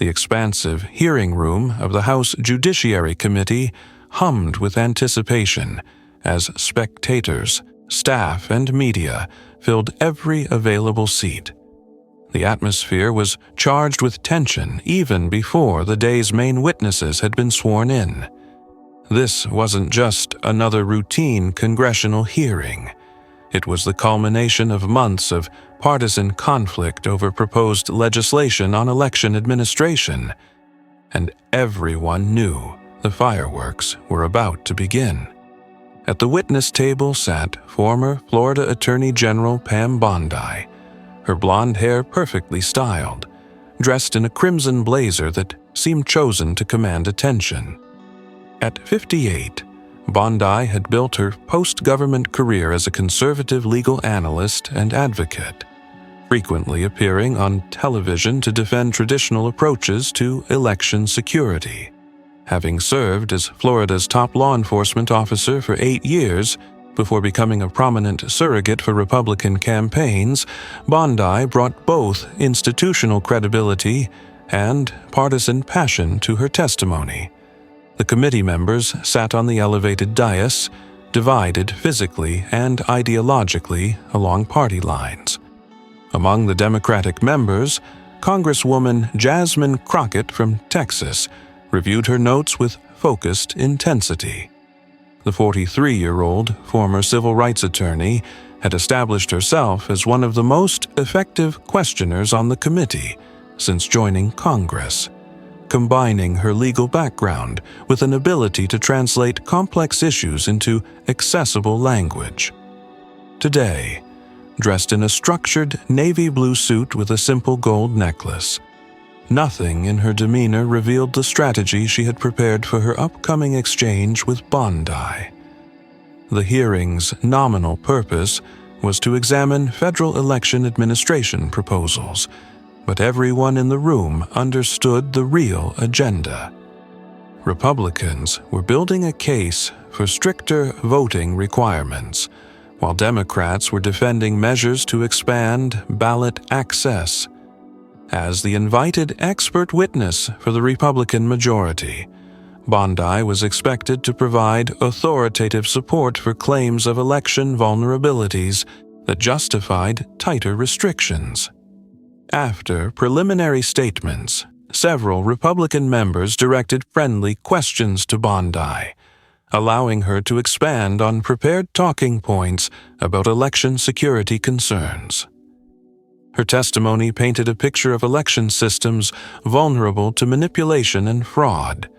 The expansive hearing room of the House Judiciary Committee hummed with anticipation as spectators, staff, and media filled every available seat. The atmosphere was charged with tension even before the day's main witnesses had been sworn in. This wasn't just another routine congressional hearing. It was the culmination of months of partisan conflict over proposed legislation on election administration, and everyone knew the fireworks were about to begin. At the witness table sat former Florida Attorney General Pam Bondi, her blonde hair perfectly styled, dressed in a crimson blazer that seemed chosen to command attention. At 58, Bondi had built her post-government career as a conservative legal analyst and advocate, frequently appearing on television to defend traditional approaches to election security. Having served as Florida's top law enforcement officer for 8 years, before becoming a prominent surrogate for Republican campaigns, Bondi brought both institutional credibility and partisan passion to her testimony. The committee members sat on the elevated dais, divided physically and ideologically along party lines. Among the Democratic members, Congresswoman Jasmine Crockett from Texas reviewed her notes with focused intensity. The 43-year-old former civil rights attorney had established herself as one of the most effective questioners on the committee since joining Congress, combining her legal background with an ability to translate complex issues into accessible language. Today, dressed in a structured navy blue suit with a simple gold necklace, nothing in her demeanor revealed the strategy she had prepared for her upcoming exchange with Bondi. The hearing's nominal purpose was to examine federal election administration proposals, but everyone in the room understood the real agenda. Republicans were building a case for stricter voting requirements, while Democrats were defending measures to expand ballot access. As the invited expert witness for the Republican majority, Bondi was expected to provide authoritative support for claims of election vulnerabilities that justified tighter restrictions. After preliminary statements, several Republican members directed friendly questions to Bondi, allowing her to expand on prepared talking points about election security concerns. Her testimony painted a picture of election systems vulnerable to manipulation and fraud,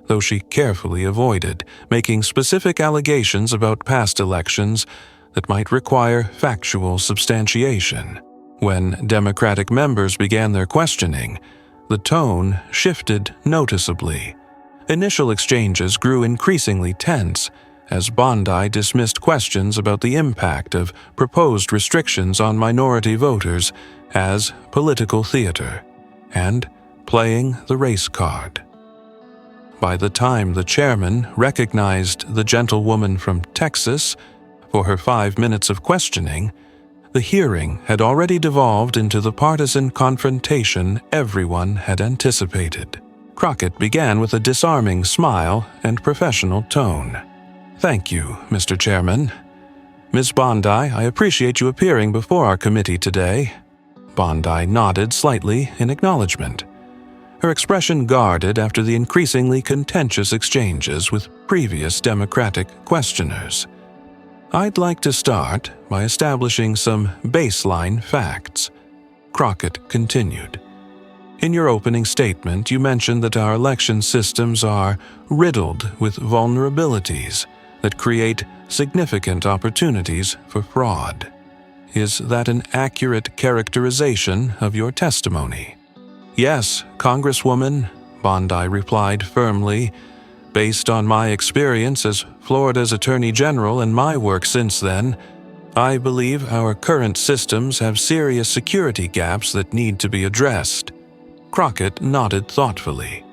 though she carefully avoided making specific allegations about past elections that might require factual substantiation. When Democratic members began their questioning, the tone shifted noticeably. Initial exchanges grew increasingly tense as Bondi dismissed questions about the impact of proposed restrictions on minority voters as political theater and playing the race card. By the time the chairman recognized the gentlewoman from Texas for her 5 minutes of questioning, the hearing had already devolved into the partisan confrontation everyone had anticipated. Crockett began with a disarming smile and professional tone. "Thank you, Mr. Chairman. Ms. Bondi, I appreciate you appearing before our committee today." Bondi nodded slightly in acknowledgement, her expression guarded after the increasingly contentious exchanges with previous Democratic questioners. "I'd like to start by establishing some baseline facts," Crockett continued. "In your opening statement, you mentioned that our election systems are riddled with vulnerabilities that create significant opportunities for fraud. Is that an accurate characterization of your testimony?" "Yes, Congresswoman," Bondi replied firmly. "Based on my experience as Florida's Attorney General and my work since then, I believe our current systems have serious security gaps that need to be addressed." Crockett nodded thoughtfully.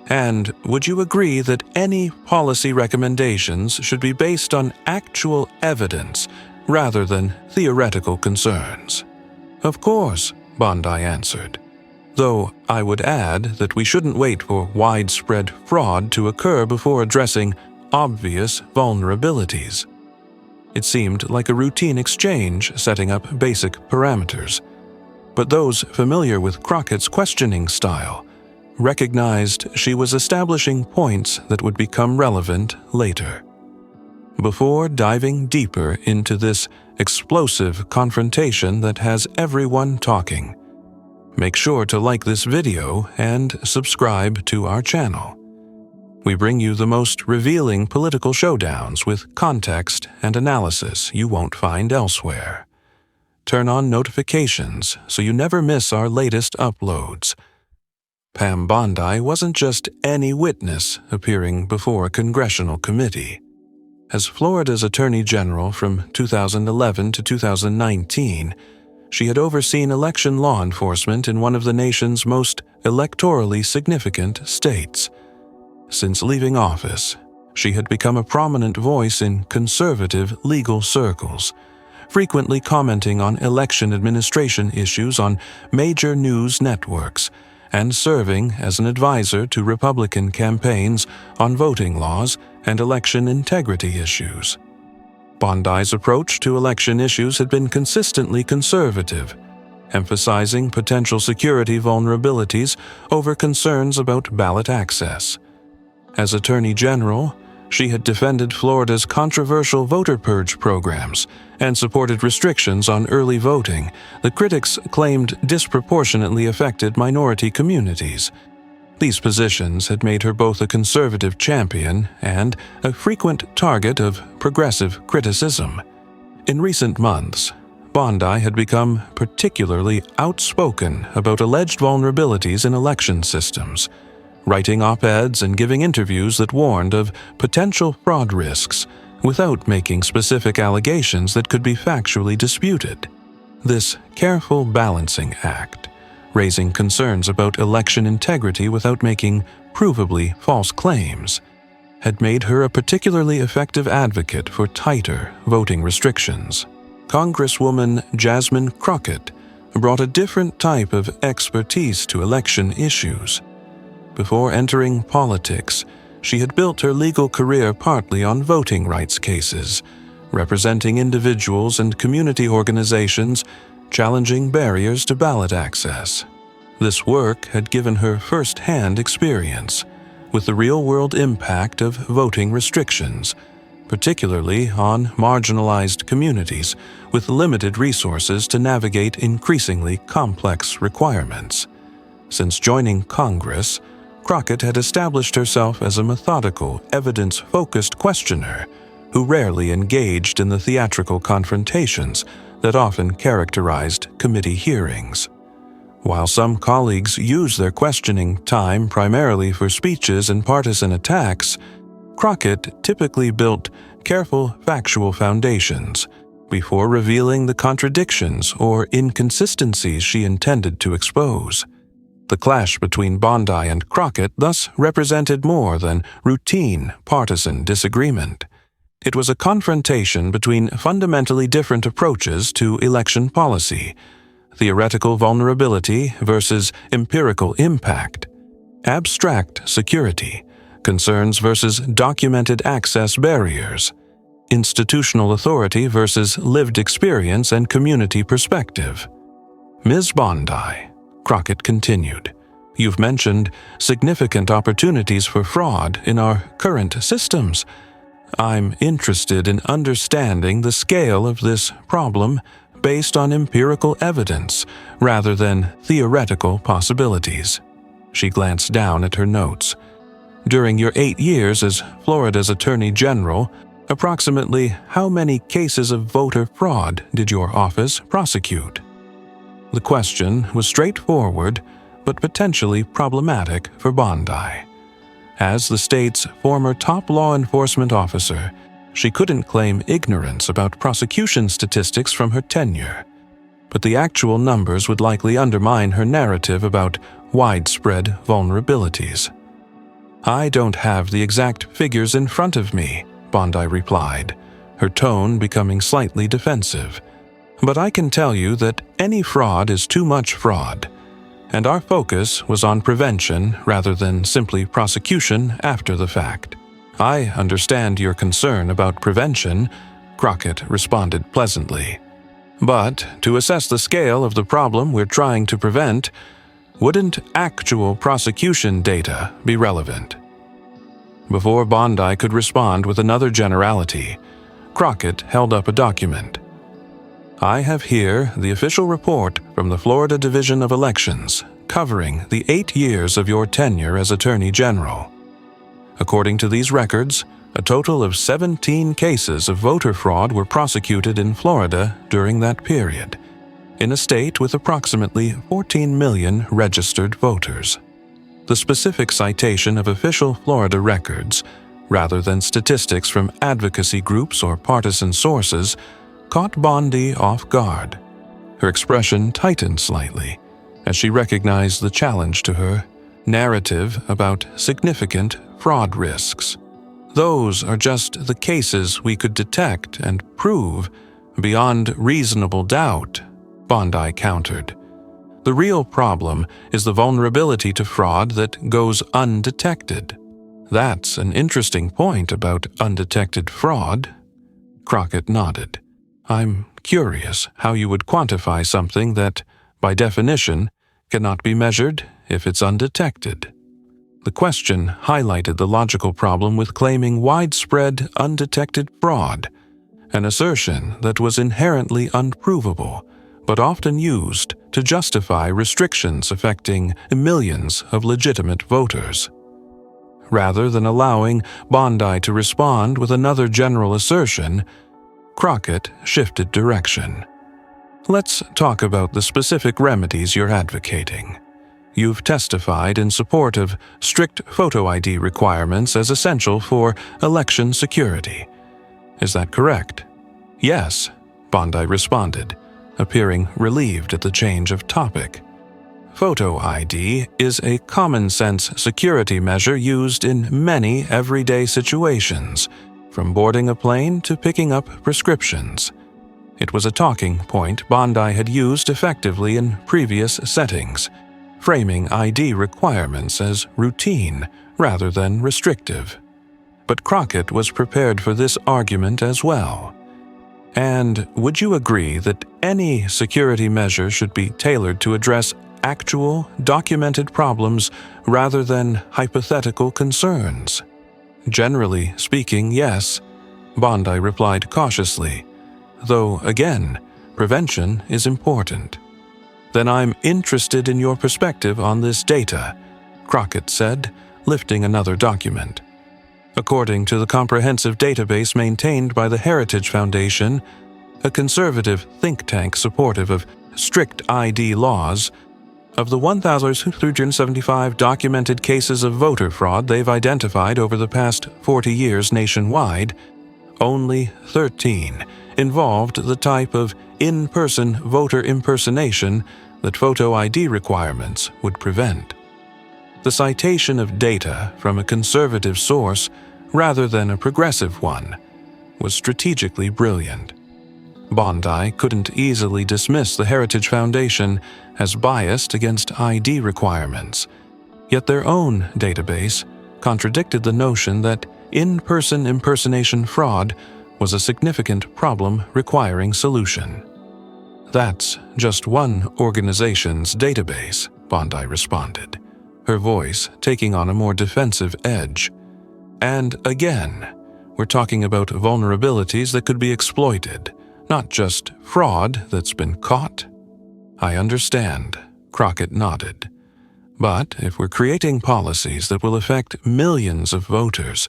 "And would you agree that any policy recommendations should be based on actual evidence rather than theoretical concerns?" "Of course," Bondi answered. Though I would add that we shouldn't wait for widespread fraud to occur before addressing obvious vulnerabilities. It seemed like a routine exchange setting up basic parameters. But those familiar with Crockett's questioning style recognized she was establishing points that would become relevant later. Before diving deeper into this explosive confrontation that has everyone talking, make sure to like this video and subscribe to our channel. We bring you the most revealing political showdowns with context and analysis you won't find elsewhere. Turn on notifications so you never miss our latest uploads. Pam Bondi wasn't just any witness appearing before a congressional committee. As Florida's Attorney General from 2011 to 2019, she had overseen election law enforcement in one of the nation's most electorally significant states. Since leaving office, she had become a prominent voice in conservative legal circles, frequently commenting on election administration issues on major news networks and serving as an advisor to Republican campaigns on voting laws and election integrity issues. Bondi's approach to election issues had been consistently conservative, emphasizing potential security vulnerabilities over concerns about ballot access. As Attorney General, she had defended Florida's controversial voter purge programs and supported restrictions on early voting that critics claimed disproportionately affected minority communities. These positions had made her both a conservative champion and a frequent target of progressive criticism. In recent months, Bondi had become particularly outspoken about alleged vulnerabilities in election systems, writing op-eds and giving interviews that warned of potential fraud risks without making specific allegations that could be factually disputed. This careful balancing act, raising concerns about election integrity without making provably false claims, had made her a particularly effective advocate for tighter voting restrictions. Congresswoman Jasmine Crockett brought a different type of expertise to election issues. Before entering politics, she had built her legal career partly on voting rights cases, representing individuals and community organizations challenging barriers to ballot access. This work had given her first-hand experience with the real-world impact of voting restrictions, particularly on marginalized communities with limited resources to navigate increasingly complex requirements. Since joining Congress, Crockett had established herself as a methodical, evidence-focused questioner who rarely engaged in the theatrical confrontations that often characterized committee hearings. While some colleagues use their questioning time primarily for speeches and partisan attacks, Crockett typically built careful factual foundations before revealing the contradictions or inconsistencies she intended to expose. The clash between Bondi and Crockett thus represented more than routine partisan disagreement. It was a confrontation between fundamentally different approaches to election policy: theoretical vulnerability versus empirical impact, abstract security, concerns versus documented access barriers, institutional authority versus lived experience and community perspective. Ms. Bondi, Crockett continued, "You've mentioned significant opportunities for fraud in our current systems. I'm interested in understanding the scale of this problem based on empirical evidence rather than theoretical possibilities." She glanced down at her notes. "During your 8 years as Florida's Attorney General, approximately how many cases of voter fraud did your office prosecute?" The question was straightforward, but potentially problematic for Bondi. As the state's former top law enforcement officer, she couldn't claim ignorance about prosecution statistics from her tenure, but the actual numbers would likely undermine her narrative about widespread vulnerabilities. "I don't have the exact figures in front of me," Bondi replied, her tone becoming slightly defensive. "But I can tell you that any fraud is too much fraud. and our focus was on prevention rather than simply prosecution after the fact. I understand your concern about prevention, Crockett responded pleasantly. But to assess the scale of the problem we're trying to prevent, wouldn't actual prosecution data be relevant? Before Bondi could respond with another generality, Crockett held up a document. I have here the official report from the Florida Division of Elections covering the 8 years of your tenure as Attorney General. According to these records, a total of 17 cases of voter fraud were prosecuted in Florida during that period, in a state with approximately 14 million registered voters. The specific citation of official Florida records, rather than statistics from advocacy groups or partisan sources, caught Bondi off guard. Her expression tightened slightly as she recognized the challenge to her narrative about significant fraud risks. Those are just the cases we could detect and prove beyond reasonable doubt, Bondi countered. The real problem is the vulnerability to fraud that goes undetected. That's an interesting point about undetected fraud. Crockett nodded. I'm curious how you would quantify something that, by definition, cannot be measured if it's undetected. The question highlighted the logical problem with claiming widespread undetected fraud, an assertion that was inherently unprovable, but often used to justify restrictions affecting millions of legitimate voters. Rather than allowing Bondi to respond with another general assertion, Crockett shifted direction. Let's talk about the specific remedies you're advocating. You've testified in support of strict photo ID requirements as essential for election security. Is that correct? Yes, Bondi responded, appearing relieved at the change of topic. Photo ID is a common-sense security measure used in many everyday situations, from boarding a plane to picking up prescriptions. It was a talking point Bondi had used effectively in previous settings, framing ID requirements as routine rather than restrictive. But Crockett was prepared for this argument as well. And would you agree that any security measure should be tailored to address actual, documented problems rather than hypothetical concerns? Generally speaking, yes, Bondi replied cautiously, though again, prevention is important. Then I'm interested in your perspective on this data, Crockett said, lifting another document. According to the comprehensive database maintained by the Heritage Foundation, a conservative think tank supportive of strict ID laws, of the 1,375 documented cases of voter fraud they've identified over the past 40 years nationwide, only 13 involved the type of in-person voter impersonation that photo ID requirements would prevent. The citation of data from a conservative source rather than a progressive one was strategically brilliant. Bondi couldn't easily dismiss the Heritage Foundation as biased against ID requirements, yet their own database contradicted the notion that in-person impersonation fraud was a significant problem requiring solution. That's just one organization's database, Bondi responded, her voice taking on a more defensive edge. And again, we're talking about vulnerabilities that could be exploited, not just fraud that's been caught. I understand, Crockett nodded. But if we're creating policies that will affect millions of voters,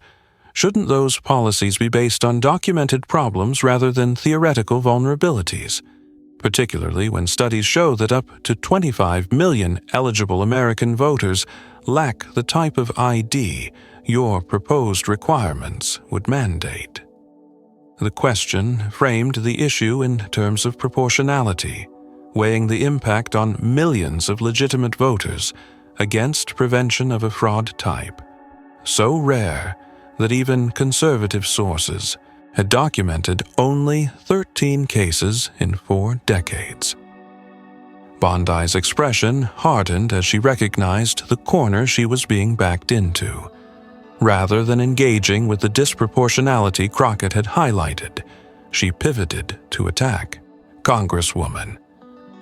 shouldn't those policies be based on documented problems rather than theoretical vulnerabilities? Particularly when studies show that up to 25 million eligible American voters lack the type of ID your proposed requirements would mandate. The question framed the issue in terms of proportionality, weighing the impact on millions of legitimate voters against prevention of a fraud type, so rare that even conservative sources had documented only 13 cases in 4 decades. Bondi's expression hardened as she recognized the corner she was being backed into. Rather than engaging with the disproportionality Crockett had highlighted, she pivoted to attack. "Congresswoman,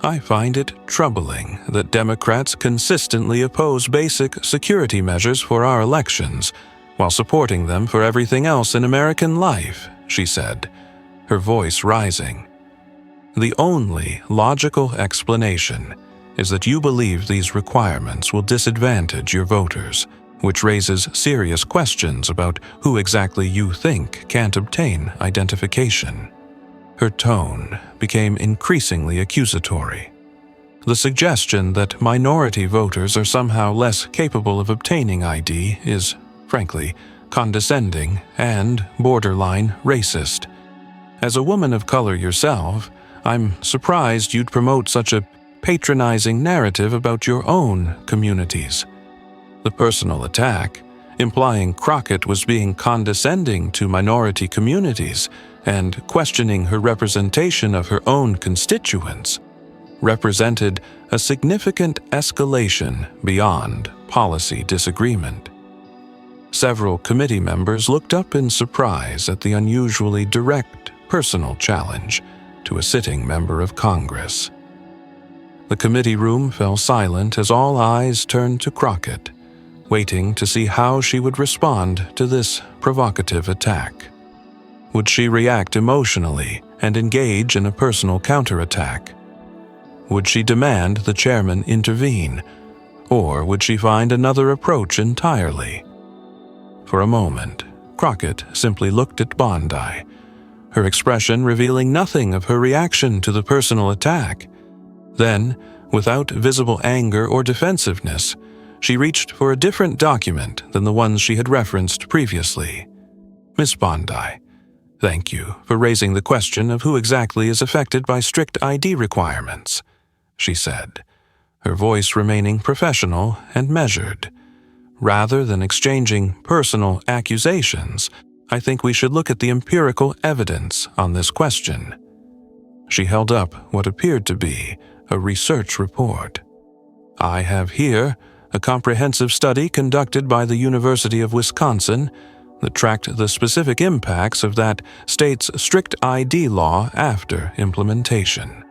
I find it troubling that Democrats consistently oppose basic security measures for our elections while supporting them for everything else in American life," she said, her voice rising. "The only logical explanation is that you believe these requirements will disadvantage your voters, which raises serious questions about who exactly you think can't obtain identification." Her tone became increasingly accusatory. The suggestion that minority voters are somehow less capable of obtaining ID is, frankly, condescending and borderline racist. As a woman of color yourself, I'm surprised you'd promote such a patronizing narrative about your own communities. The personal attack, implying Crockett was being condescending to minority communities and questioning her representation of her own constituents, represented a significant escalation beyond policy disagreement. Several committee members looked up in surprise at the unusually direct personal challenge to a sitting member of Congress. The committee room fell silent as all eyes turned to Crockett, waiting to see how she would respond to this provocative attack. Would she react emotionally and engage in a personal counterattack? Would she demand the chairman intervene, or would she find another approach entirely? For a moment, Crockett simply looked at Bondi, her expression revealing nothing of her reaction to the personal attack. Then, without visible anger or defensiveness, she reached for a different document than the ones she had referenced previously. "Miss Bondi, thank you for raising the question of who exactly is affected by strict ID requirements," she said, her voice remaining professional and measured. "Rather than exchanging personal accusations, I think we should look at the empirical evidence on this question." She held up what appeared to be a research report. "I have here a comprehensive study conducted by the University of Wisconsin that tracked the specific impacts of that state's strict ID law after implementation.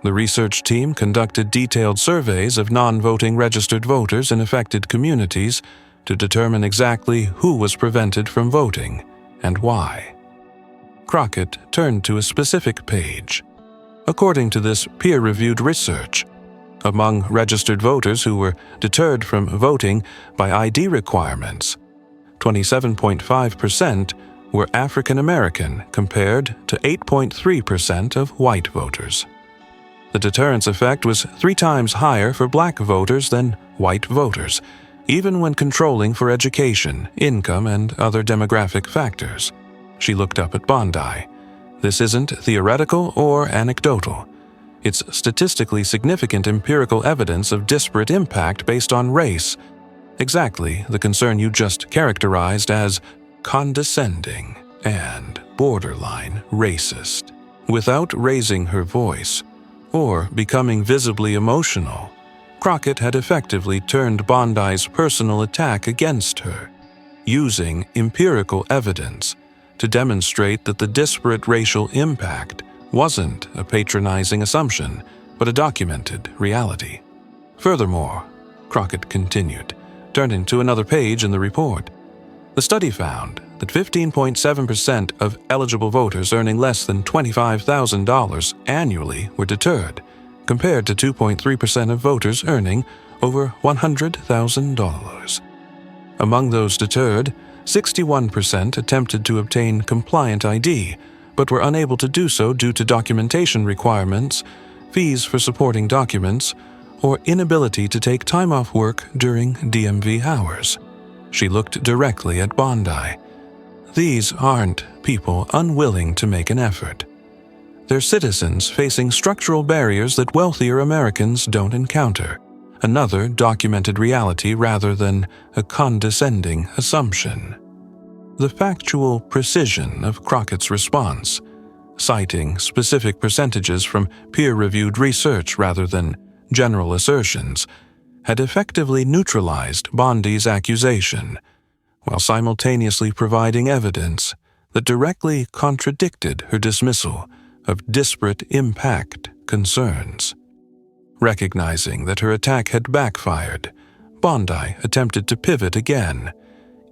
The research team conducted detailed surveys of non-voting registered voters in affected communities to determine exactly who was prevented from voting and why." Crockett turned to a specific page. According to this peer-reviewed research, among registered voters who were deterred from voting by ID requirements, 27.5% were African American compared to 8.3% of white voters. The deterrence effect was 3 times higher for black voters than white voters, even when controlling for education, income, and other demographic factors. She looked up at Bondi. "This isn't theoretical or anecdotal. It's statistically significant empirical evidence of disparate impact based on race. Exactly the concern you just characterized as condescending and borderline racist." Without raising her voice or becoming visibly emotional, Crockett had effectively turned Bondi's personal attack against her, using empirical evidence to demonstrate that the disparate racial impact wasn't a patronizing assumption, but a documented reality. Furthermore, Crockett continued, turning to another page in the report, the study found that 15.7% of eligible voters earning less than $25,000 annually were deterred, compared to 2.3% of voters earning over $100,000. Among those deterred, 61% attempted to obtain compliant ID, but were unable to do so due to documentation requirements, fees for supporting documents, or inability to take time off work during DMV hours. She looked directly at Bondi. These aren't people unwilling to make an effort. They're citizens facing structural barriers that wealthier Americans don't encounter, another documented reality rather than a condescending assumption. The factual precision of Crockett's response, citing specific percentages from peer-reviewed research rather than general assertions, had effectively neutralized Bondi's accusation, while simultaneously providing evidence that directly contradicted her dismissal of disparate impact concerns. Recognizing that her attack had backfired, Bondi attempted to pivot again.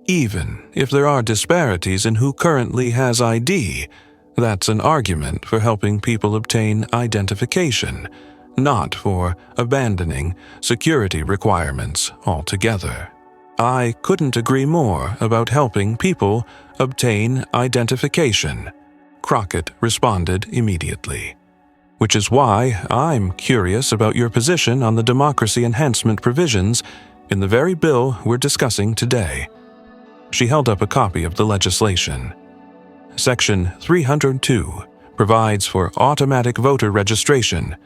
Even if there are disparities in who currently has ID, that's an argument for helping people obtain identification, not for abandoning security requirements altogether. I couldn't agree more about helping people obtain identification, Crockett responded immediately. Which is why I'm curious about your position on the democracy enhancement provisions in the very bill we're discussing today. She held up a copy of the legislation. Section 302 provides for automatic voter registration.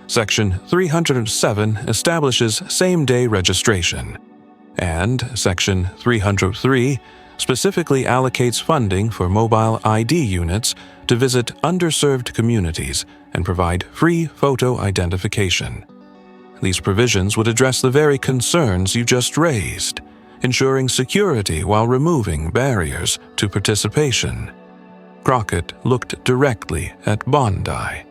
Section 307 establishes same-day registration. And Section 303 specifically allocates funding for mobile ID units to visit underserved communities and provide free photo identification. These provisions would address the very concerns you just raised, ensuring security while removing barriers to participation. Crockett looked directly at Bondi.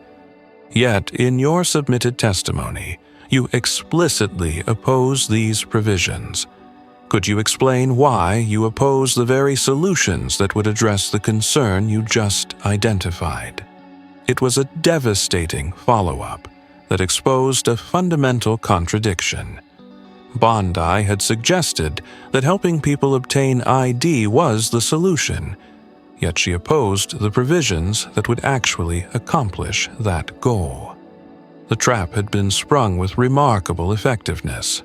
Yet, in your submitted testimony, you explicitly oppose these provisions. Could you explain why you oppose the very solutions that would address the concern you just identified? It was a devastating follow-up that exposed a fundamental contradiction. Bondi had suggested that helping people obtain ID was the solution, yet she opposed the provisions that would actually accomplish that goal. The trap had been sprung with remarkable effectiveness.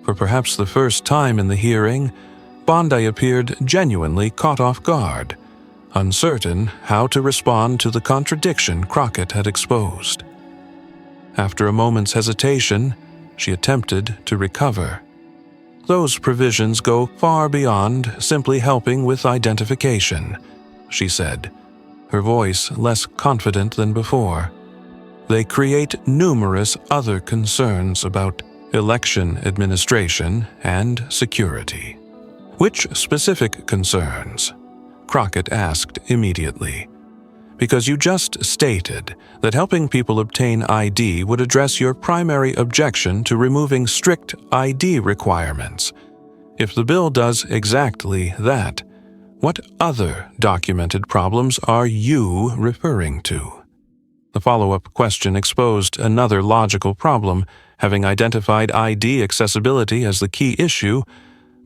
For perhaps the first time in the hearing, Bondi appeared genuinely caught off guard, uncertain how to respond to the contradiction Crockett had exposed. After a moment's hesitation, she attempted to recover. Those provisions go far beyond simply helping with identification, she said, her voice less confident than before. They create numerous other concerns about election administration and security. Which specific concerns? Crockett asked immediately. Because you just stated that helping people obtain ID would address your primary objection to removing strict ID requirements. If the bill does exactly that, what other documented problems are you referring to? The follow-up question exposed another logical problem. Having identified ID accessibility as the key issue,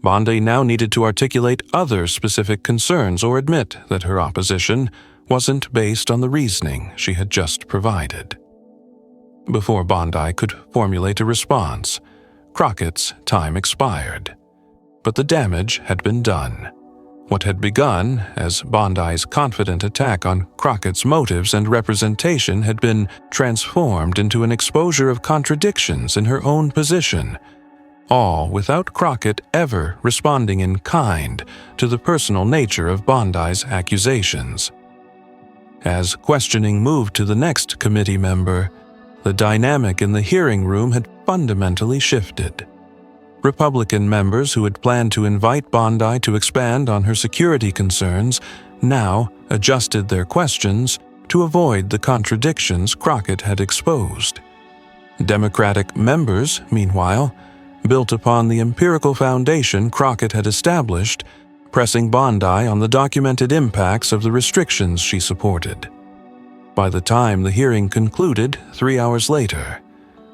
Bondi now needed to articulate other specific concerns or admit that her opposition wasn't based on the reasoning she had just provided. Before Bondi could formulate a response, Crockett's time expired. But the damage had been done. What had begun as Bondi's confident attack on Crockett's motives and representation had been transformed into an exposure of contradictions in her own position, all without Crockett ever responding in kind to the personal nature of Bondi's accusations. As questioning moved to the next committee member, the dynamic in the hearing room had fundamentally shifted. Republican members who had planned to invite Bondi to expand on her security concerns now adjusted their questions to avoid the contradictions Crockett had exposed. Democratic members, meanwhile, built upon the empirical foundation Crockett had established, pressing Bondi on the documented impacts of the restrictions she supported. By the time the hearing concluded 3 hours later,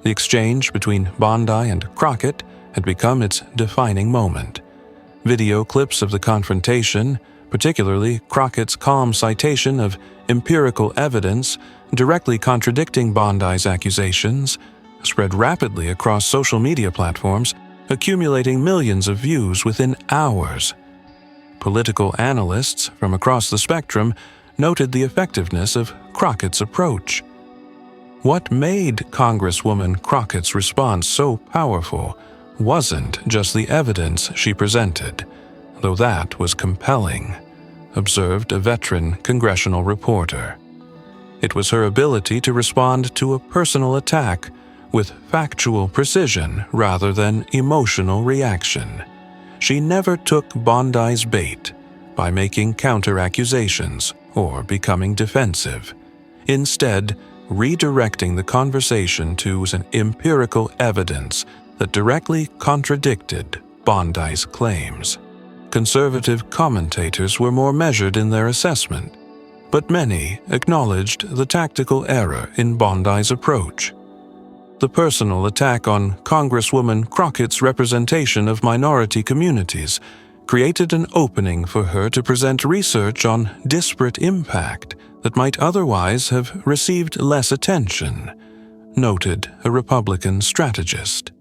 the exchange between Bondi and Crockett had become its defining moment. Video clips of the confrontation, particularly Crockett's calm citation of empirical evidence directly contradicting Bondi's accusations, spread rapidly across social media platforms, accumulating millions of views within hours. Political analysts from across the spectrum noted the effectiveness of Crockett's approach. What made Congresswoman Crockett's response so powerful wasn't just the evidence she presented, though that was compelling, observed a veteran congressional reporter. It was her ability to respond to a personal attack with factual precision rather than emotional reaction. She never took Bondi's bait by making counter-accusations or becoming defensive, instead redirecting the conversation to an empirical evidence that directly contradicted Bondi's claims. Conservative commentators were more measured in their assessment, but many acknowledged the tactical error in Bondi's approach. The personal attack on Congresswoman Crockett's representation of minority communities created an opening for her to present research on disparate impact that might otherwise have received less attention, noted a Republican strategist.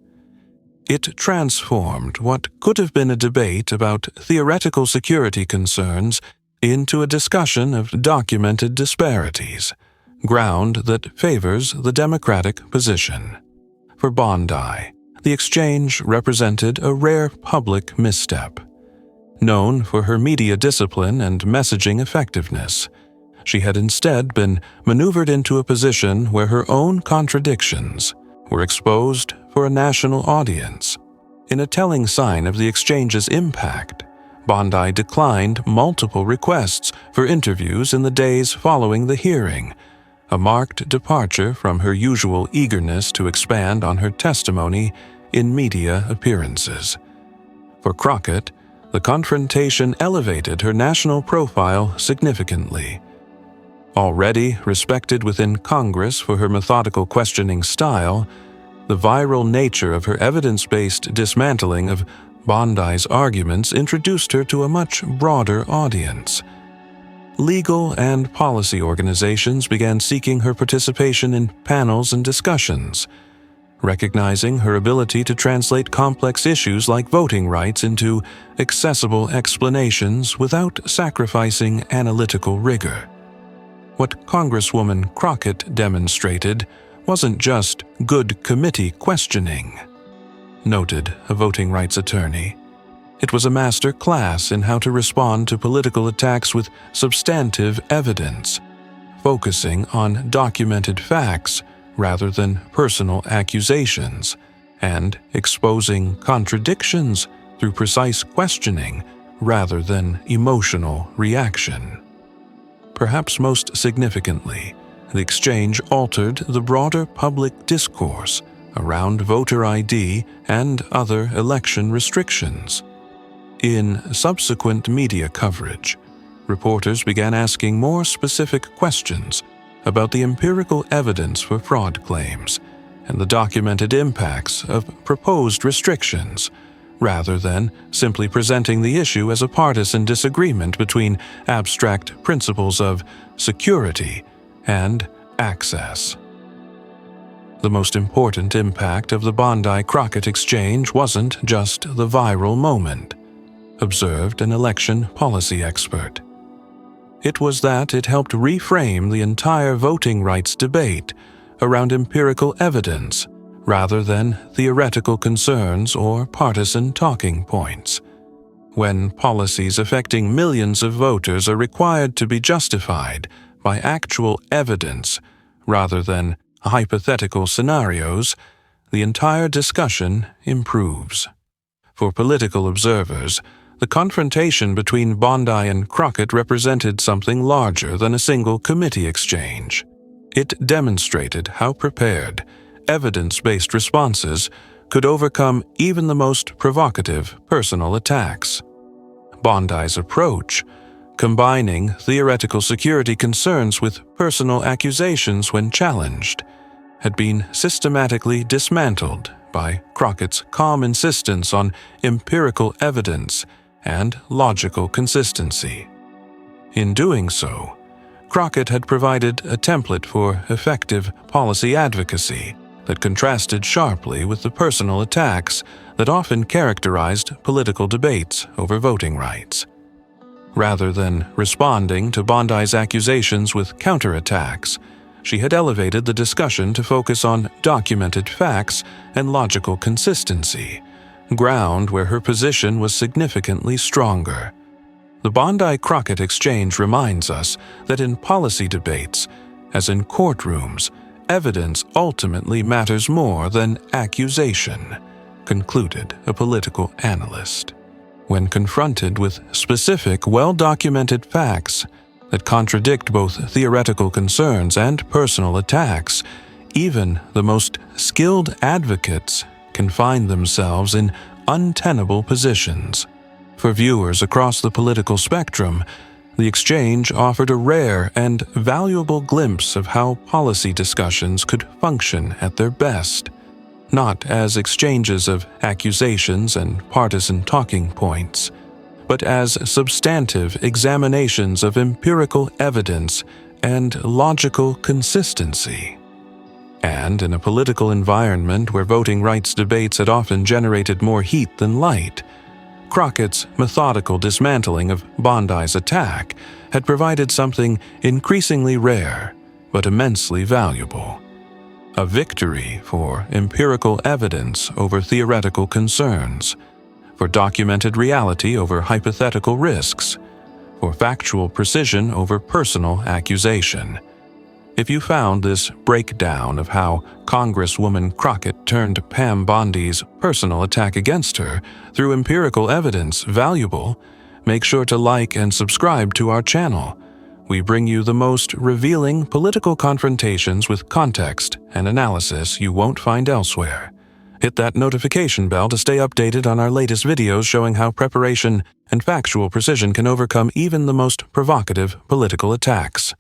It transformed what could have been a debate about theoretical security concerns into a discussion of documented disparities, ground that favors the Democratic position. For Bondi, the exchange represented a rare public misstep. Known for her media discipline and messaging effectiveness, she had instead been maneuvered into a position where her own contradictions were exposed for a national audience. In a telling sign of the exchange's impact, Bondi declined multiple requests for interviews in the days following the hearing, a marked departure from her usual eagerness to expand on her testimony in media appearances. For Crockett, the confrontation elevated her national profile significantly. Already respected within Congress for her methodical questioning style, the viral nature of her evidence-based dismantling of Bondi's arguments introduced her to a much broader audience. Legal and policy organizations began seeking her participation in panels and discussions, recognizing her ability to translate complex issues like voting rights into accessible explanations without sacrificing analytical rigor. What Congresswoman Crockett demonstrated wasn't just good committee questioning, noted a voting rights attorney. It was a master class in how to respond to political attacks with substantive evidence, focusing on documented facts rather than personal accusations, and exposing contradictions through precise questioning rather than emotional reaction. Perhaps most significantly, the exchange altered the broader public discourse around voter ID and other election restrictions. In subsequent media coverage, reporters began asking more specific questions about the empirical evidence for fraud claims and the documented impacts of proposed restrictions, rather than simply presenting the issue as a partisan disagreement between abstract principles of security and access. The most important impact of the Bondi-Crockett exchange wasn't just the viral moment, observed an election policy expert. It was that it helped reframe the entire voting rights debate around empirical evidence rather than theoretical concerns or partisan talking points. When policies affecting millions of voters are required to be justified by actual evidence rather than hypothetical scenarios, the entire discussion improves. For political observers, the confrontation between Bondi and Crockett represented something larger than a single committee exchange. It demonstrated how prepared, evidence-based responses could overcome even the most provocative personal attacks. Bondi's approach, combining theoretical security concerns with personal accusations when challenged, had been systematically dismantled by Crockett's calm insistence on empirical evidence and logical consistency. In doing so, Crockett had provided a template for effective policy advocacy that contrasted sharply with the personal attacks that often characterized political debates over voting rights. Rather than responding to Bondi's accusations with counterattacks, she had elevated the discussion to focus on documented facts and logical consistency, ground where her position was significantly stronger. The Bondi-Crockett exchange reminds us that in policy debates, as in courtrooms, evidence ultimately matters more than accusation, concluded a political analyst. When confronted with specific, well-documented facts that contradict both theoretical concerns and personal attacks, even the most skilled advocates can find themselves in untenable positions. For viewers across the political spectrum, the exchange offered a rare and valuable glimpse of how policy discussions could function at their best, not as exchanges of accusations and partisan talking points, but as substantive examinations of empirical evidence and logical consistency. And in a political environment where voting rights debates had often generated more heat than light, Crockett's methodical dismantling of Bondi's attack had provided something increasingly rare but immensely valuable: a victory for empirical evidence over theoretical concerns, for documented reality over hypothetical risks, for factual precision over personal accusation. If you found this breakdown of how Congresswoman Crockett turned Pam Bondi's personal attack against her through empirical evidence valuable, make sure to like and subscribe to our channel. We bring you the most revealing political confrontations with context and analysis you won't find elsewhere. Hit that notification bell to stay updated on our latest videos showing how preparation and factual precision can overcome even the most provocative political attacks.